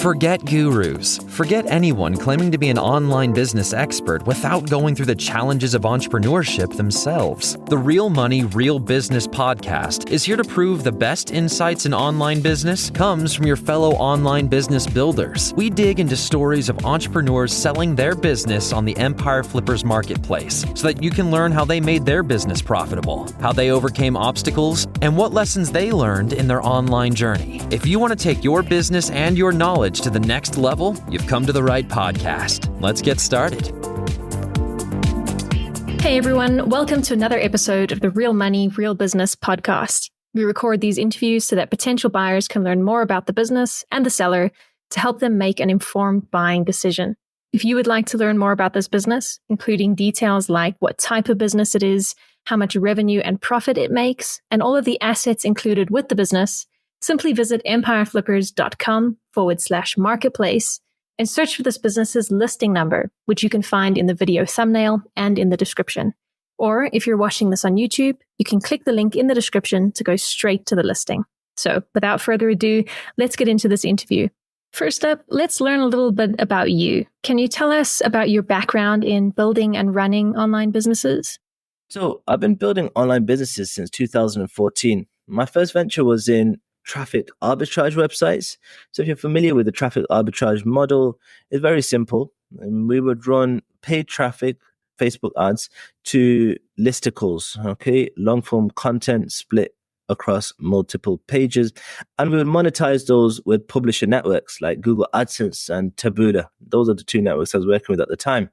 Forget gurus. Forget anyone claiming to be an online business expert without going through the challenges of entrepreneurship themselves. The Real Money, Real Business podcast is here to prove the best insights in online business comes from your fellow online business builders. We dig into stories of entrepreneurs selling their business on the Empire Flippers marketplace so that you can learn how they made their business profitable, how they overcame obstacles, and what lessons they learned in their online journey. If you want to take your business and your knowledge to the next level, you've come to the right podcast. Let's get started. Hey everyone, welcome to another episode of the Real Money, Real Business podcast. We record these interviews so that potential buyers can learn more about the business and the seller to help them make an informed buying decision. If you would like to learn more about this business, including details like what type of business it is, how much revenue and profit it makes, and all of the assets included with the business, simply visit empireflippers.com/marketplace and search for this business's listing number, which you can find in the video thumbnail and in the description. Or if you're watching this on YouTube, you can click the link in the description to go straight to the listing. So without further ado, let's get into this interview. First up, let's learn a little bit about you. Can you tell us about your background in building and running online businesses? So I've been building online businesses since 2014. My first venture was in traffic arbitrage websites. So if you're familiar with the traffic arbitrage model, it's very simple. And we would run paid traffic, Facebook ads, to listicles, long form content split across multiple pages. And we would monetize those with publisher networks like Google AdSense and Taboola. Those are the two networks I was working with at the time.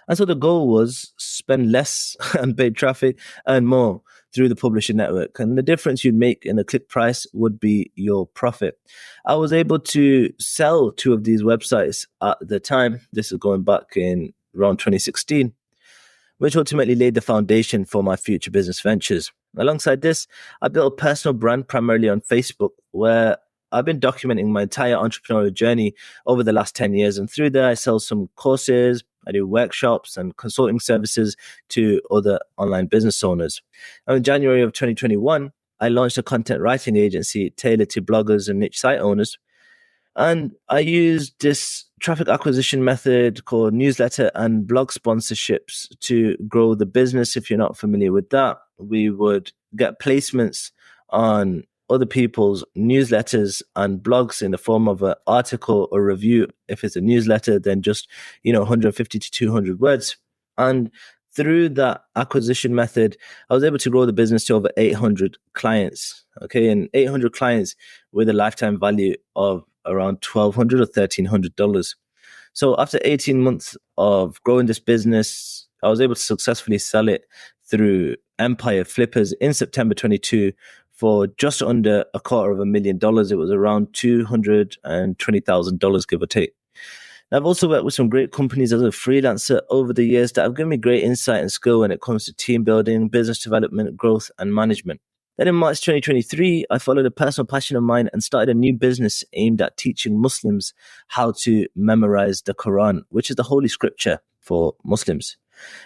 And so the goal was spend less on paid traffic and more through the publisher network. And the difference you'd make in the click price would be your profit. I was able to sell two of these websites at the time. This is going back in around 2016, which ultimately laid the foundation for my future business ventures. Alongside this, I built a personal brand primarily on Facebook, where I've been documenting my entire entrepreneurial journey over the last 10 years. And through there, I sell some courses, I do workshops and consulting services to other online business owners. And in January of 2021, I launched a content writing agency tailored to bloggers and niche site owners. And I used this traffic acquisition method called newsletter and blog sponsorships to grow the business. If you're not familiar with that, we would get placements on other people's newsletters and blogs in the form of an article or review. If it's a newsletter, then just 150 to 200 words. And through that acquisition method, I was able to grow the business to over 800 clients. And 800 clients with a lifetime value of around $1,200 or $1,300. So after 18 months of growing this business, I was able to successfully sell it through Empire Flippers in September 22 for just under $250,000. It was around $220,000, give or take. Now, I've also worked with some great companies as a freelancer over the years that have given me great insight and skill when it comes to team building, business development, growth, and management. Then in March 2023, I followed a personal passion of mine and started a new business aimed at teaching Muslims how to memorize the Quran, which is the holy scripture for Muslims.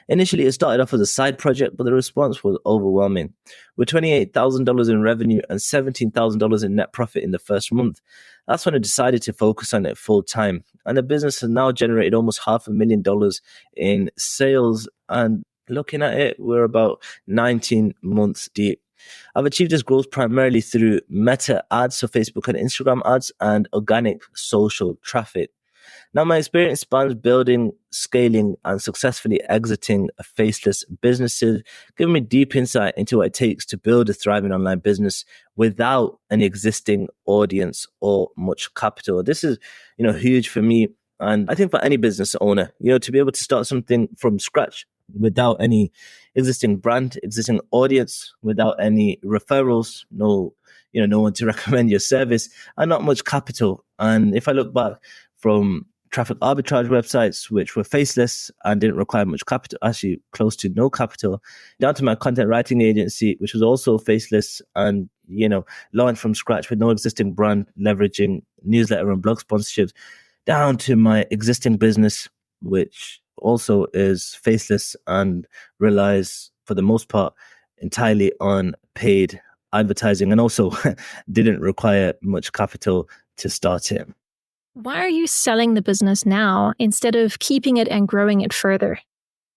Initially, it started off as a side project, but the response was overwhelming. With $28,000 in revenue and $17,000 in net profit in the first month, that's when I decided to focus on it full time. And the business has now generated almost $500,000 in sales. And looking at it, we're about 19 months deep. I've achieved this growth primarily through Meta ads, so Facebook and Instagram ads, and organic social traffic. Now, my experience spans building, scaling, and successfully exiting faceless businesses, giving me deep insight into what it takes to build a thriving online business without an existing audience or much capital. This is, huge for me, and I think for any business owner, to be able to start something from scratch without any existing brand, existing audience, without any referrals, no one to recommend your service, and not much capital. And if I look back from traffic arbitrage websites, which were faceless and didn't require much capital, actually close to no capital, down to my content writing agency, which was also faceless and, launched from scratch with no existing brand, leveraging newsletter and blog sponsorships, down to my existing business, which also is faceless and relies, for the most part, entirely on paid advertising, and also didn't require much capital to start it. Why are you selling the business now instead of keeping it and growing it further?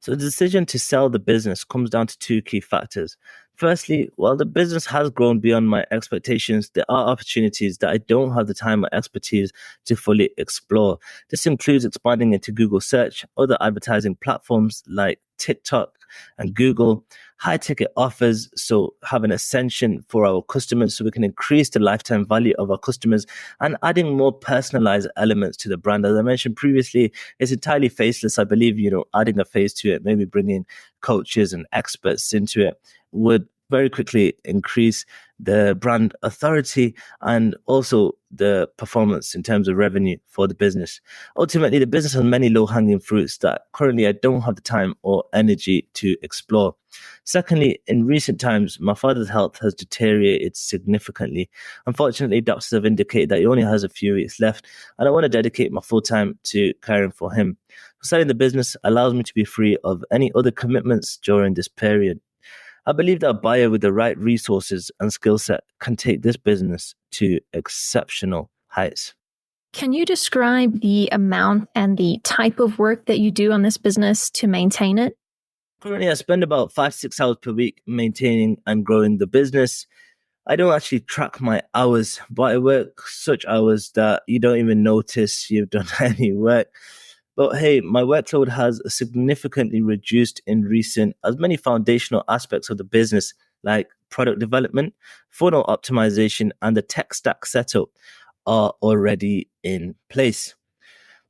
So the decision to sell the business comes down to two key factors. Firstly, while the business has grown beyond my expectations, there are opportunities that I don't have the time or expertise to fully explore. This includes expanding into Google Search, other advertising platforms like TikTok and Google, high ticket offers, so have an ascension for our customers so we can increase the lifetime value of our customers, and adding more personalized elements to the brand. As I mentioned previously, it's entirely faceless. I believe, adding a face to it, maybe bringing coaches and experts into it would very quickly increase the brand authority and also the performance in terms of revenue for the business. Ultimately, the business has many low-hanging fruits that currently I don't have the time or energy to explore. Secondly, in recent times, my father's health has deteriorated significantly. Unfortunately, doctors have indicated that he only has a few weeks left, and I want to dedicate my full time to caring for him. Selling the business allows me to be free of any other commitments during this period. I believe that a buyer with the right resources and skill set can take this business to exceptional heights. Can you describe the amount and the type of work that you do on this business to maintain it? Currently, I spend about 5 to 6 hours per week maintaining and growing the business. I don't actually track my hours, but I work such hours that you don't even notice you've done any work. But hey, my workload has significantly reduced in recent, as many foundational aspects of the business, like product development, funnel optimization, and the tech stack setup, are already in place.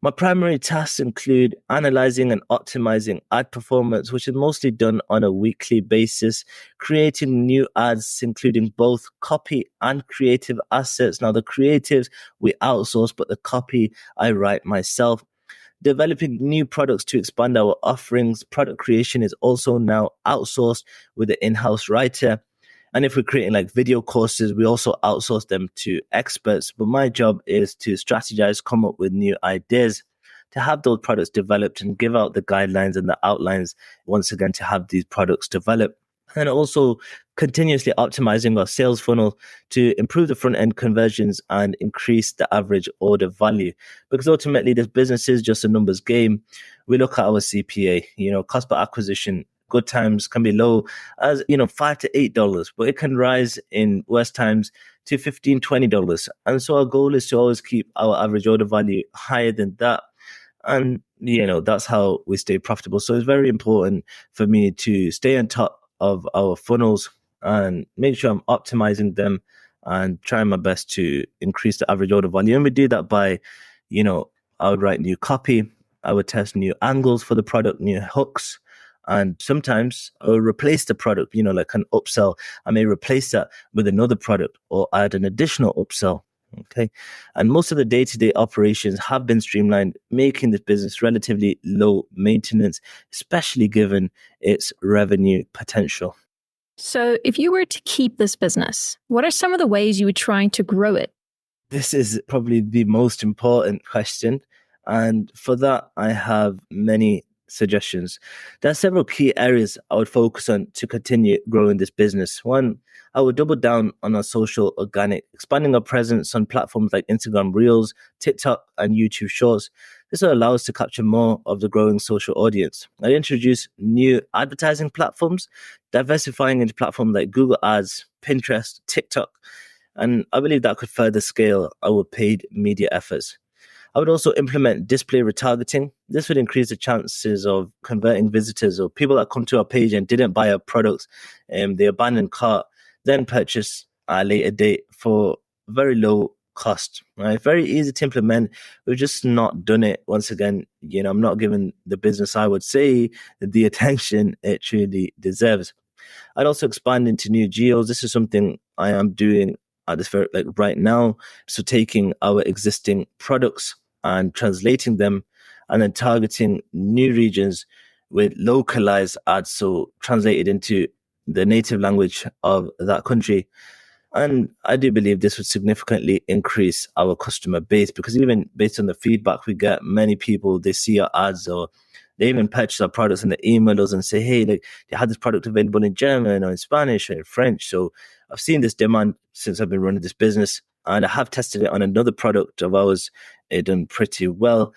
My primary tasks include analyzing and optimizing ad performance, which is mostly done on a weekly basis, creating new ads, including both copy and creative assets. Now, the creatives we outsource, but the copy I write myself. Developing new products to expand our offerings. Product creation is also now outsourced with an in-house writer. And if we're creating like video courses, we also outsource them to experts. But my job is to strategize, come up with new ideas, to have those products developed and give out the guidelines and the outlines once again to have these products developed. And also continuously optimizing our sales funnel to improve the front end conversions and increase the average order value. Because ultimately, this business is just a numbers game. We look at our CPA, cost per acquisition. Good times can be low as, $5 to $8, but it can rise in worse times to $15, $20. And so our goal is to always keep our average order value higher than that. And, that's how we stay profitable. So it's very important for me to stay on top of our funnels and make sure I'm optimizing them and trying my best to increase the average order value. And we do that by, I would write new copy, I would test new angles for the product, new hooks. And sometimes I will replace the product, like an upsell. I may replace that with another product or add an additional upsell. Okay. And most of the day-to-day operations have been streamlined, making this business relatively low maintenance, especially given its revenue potential. So, if you were to keep this business, what are some of the ways you would try to grow it? This is probably the most important question. And for that, I have many suggestions. There are several key areas I would focus on to continue growing this business. One, I would double down on our social organic, expanding our presence on platforms like Instagram Reels, TikTok, and YouTube Shorts. This will allow us to capture more of the growing social audience. I'd introduce new advertising platforms, diversifying into platforms like Google Ads, Pinterest, TikTok, and I believe that could further scale our paid media efforts. I would also implement display retargeting. This would increase the chances of converting visitors or people that come to our page and didn't buy our products, they abandon cart, then purchase at a later date for very low cost. Right? Very easy to implement. We've just not done it. Once again, I'm not giving the business, I would say, the attention it truly deserves. I'd also expand into new geos. This is something I am doing at this very right now. So taking our existing products and translating them and then targeting new regions with localized ads, so translated into the native language of that country. And I do believe this would significantly increase our customer base, because even based on the feedback we get, many people, they see our ads or they even purchase our products and they email us and say, hey, like, they had this product available in German or in Spanish or in French. So I've seen this demand since I've been running this business. And I have tested it on another product of ours. It done pretty well,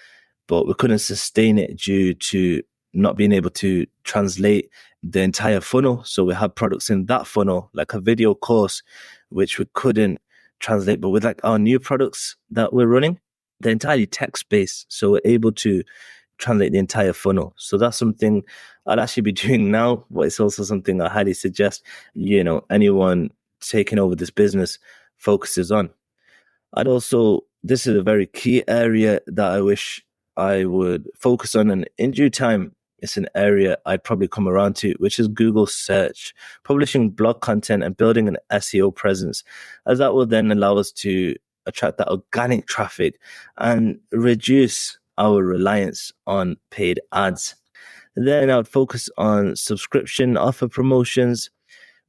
but we couldn't sustain it due to not being able to translate the entire funnel. So we have products in that funnel, like a video course, which we couldn't translate. But with like our new products that we're running, they're entirely text based. So we're able to translate the entire funnel. So that's something I'd actually be doing now, but it's also something I highly suggest, anyone taking over this business focuses on. This is a very key area that I wish I would focus on. And in due time, it's an area I'd probably come around to, which is Google search, publishing blog content and building an SEO presence, as that will then allow us to attract that organic traffic and reduce our reliance on paid ads. Then I would focus on subscription offer promotions.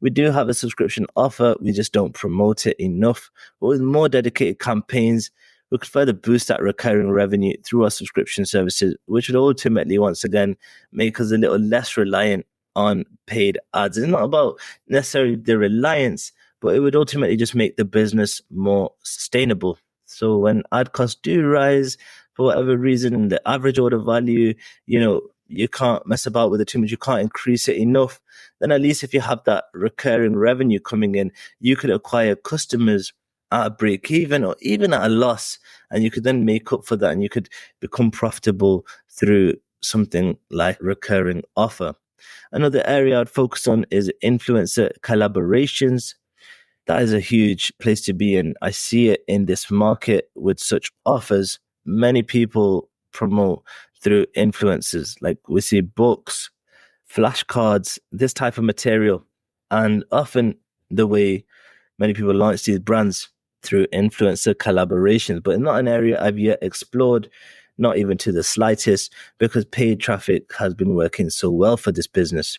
We do have a subscription offer, we just don't promote it enough. But with more dedicated campaigns, we could further boost that recurring revenue through our subscription services, which would ultimately, once again, make us a little less reliant on paid ads. It's not about necessarily the reliance, but it would ultimately just make the business more sustainable. So when ad costs do rise, for whatever reason, the average order value, you can't mess about with it too much, you can't increase it enough, then at least if you have that recurring revenue coming in, you could acquire customers at a break even or even at a loss, and you could then make up for that and you could become profitable through something like recurring offer. Another area I'd focus on is influencer collaborations. That is a huge place to be in. I see it in this market with such offers. Many people promote through influencers. Like we see books, flashcards, this type of material. And often the way many people launch these brands through influencer collaborations, but not an area I've yet explored, not even to the slightest, because paid traffic has been working so well for this business.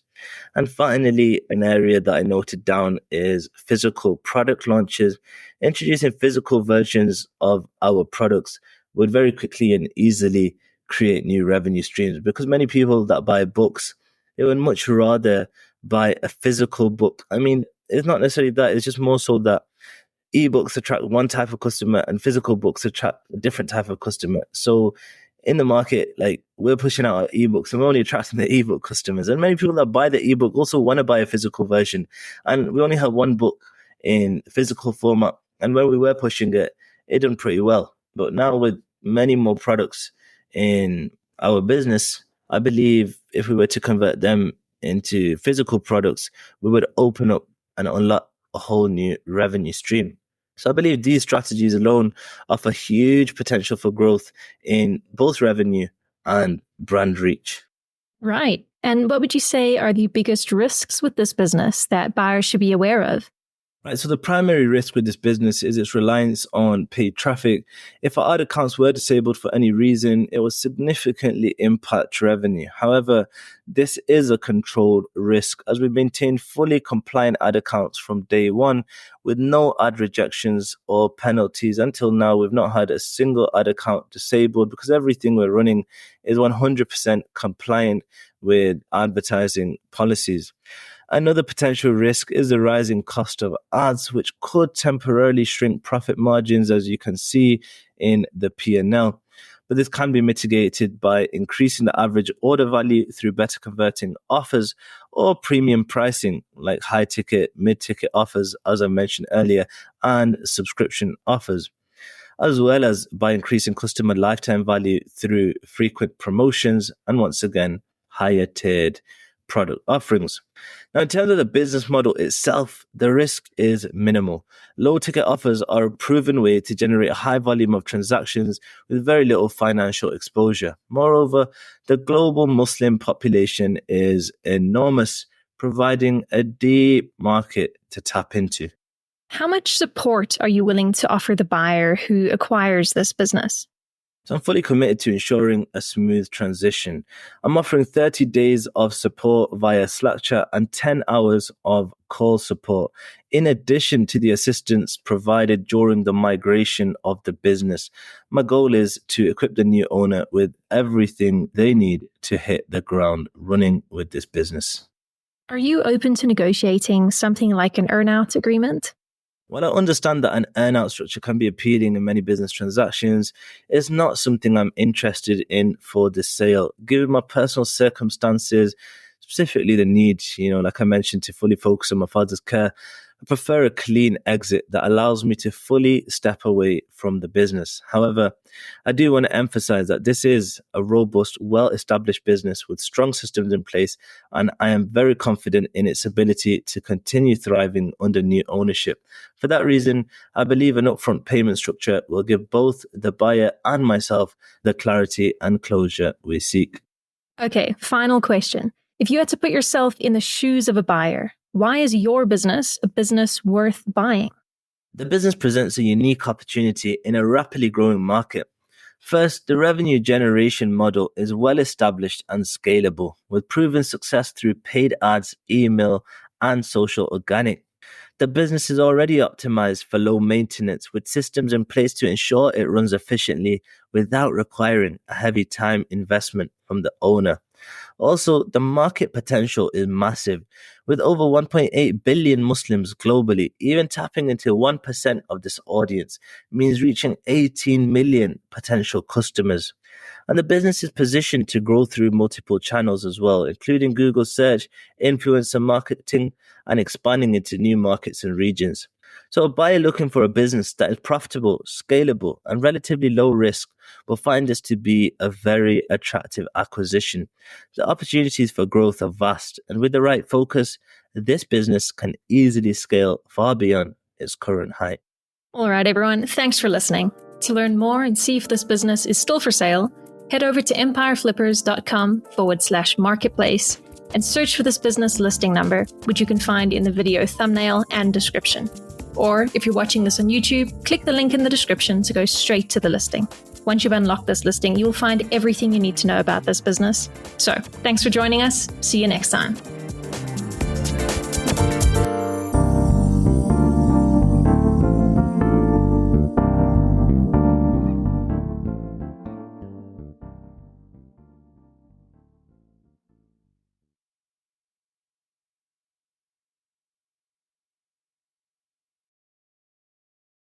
And finally, an area that I noted down is physical product launches. Introducing physical versions of our products would very quickly and easily create new revenue streams, because many people that buy books, they would much rather buy a physical book. I mean, it's not necessarily that, it's just more so that ebooks attract one type of customer and physical books attract a different type of customer. So in the market, like we're pushing out our ebooks and we're only attracting the ebook customers. And many people that buy the ebook also want to buy a physical version. And we only have one book in physical format. And when we were pushing it, it done pretty well. But now with many more products in our business, I believe if we were to convert them into physical products, we would open up and unlock a whole new revenue stream. So I believe these strategies alone offer huge potential for growth in both revenue and brand reach. Right. And what would you say are the biggest risks with this business that buyers should be aware of? Right, so the primary risk with this business is its reliance on paid traffic. If our ad accounts were disabled for any reason, it will significantly impact revenue. However, this is a controlled risk as we maintain fully compliant ad accounts from day one with no ad rejections or penalties. Until now, we've not had a single ad account disabled because everything we're running is 100% compliant with advertising policies. Another potential risk is the rising cost of ads, which could temporarily shrink profit margins, as you can see in the P&L. But this can be mitigated by increasing the average order value through better converting offers or premium pricing, like high ticket, mid ticket offers, as I mentioned earlier, and subscription offers, as well as by increasing customer lifetime value through frequent promotions and, once again, higher tiered product offerings. Now, in terms of the business model itself, the risk is minimal. Low ticket offers are a proven way to generate a high volume of transactions with very little financial exposure. Moreover, the global Muslim population is enormous, providing a deep market to tap into. How much support are you willing to offer the buyer who acquires this business? So I'm fully committed to ensuring a smooth transition. I'm offering 30 days of support via Slack chat and 10 hours of call support, in addition to the assistance provided during the migration of the business. My goal is to equip the new owner with everything they need to hit the ground running with this business. Are you open to negotiating something like an earn-out agreement? While I understand that an earnout structure can be appealing in many business transactions, it's not something I'm interested in for the sale. Given my personal circumstances, specifically the need, like I mentioned, to fully focus on my father's care, I prefer a clean exit that allows me to fully step away from the business. However, I do want to emphasize that this is a robust, well-established business with strong systems in place, and I am very confident in its ability to continue thriving under new ownership. For that reason, I believe an upfront payment structure will give both the buyer and myself the clarity and closure we seek. Okay, final question. If you had to put yourself in the shoes of a buyer, why is your business a business worth buying? The business presents a unique opportunity in a rapidly growing market. First, the revenue generation model is well established and scalable, with proven success through paid ads, email, and social organic. The business is already optimized for low maintenance, with systems in place to ensure it runs efficiently without requiring a heavy time investment from the owner. Also, the market potential is massive. With over 1.8 billion Muslims globally, even tapping into 1% of this audience means reaching 18 million potential customers. And the business is positioned to grow through multiple channels as well, including Google search, influencer marketing, and expanding into new markets and regions. So a buyer looking for a business that is profitable, scalable, and relatively low risk will find this to be a very attractive acquisition. The opportunities for growth are vast, and with the right focus, this business can easily scale far beyond its current height. All right, everyone, thanks for listening. To learn more and see if this business is still for sale, head over to empireflippers.com/marketplace and search for this business listing number, which you can find in the video thumbnail and description. Or if you're watching this on YouTube, click the link in the description to go straight to the listing. Once you've unlocked this listing, you will find everything you need to know about this business. So, thanks for joining us. See you next time.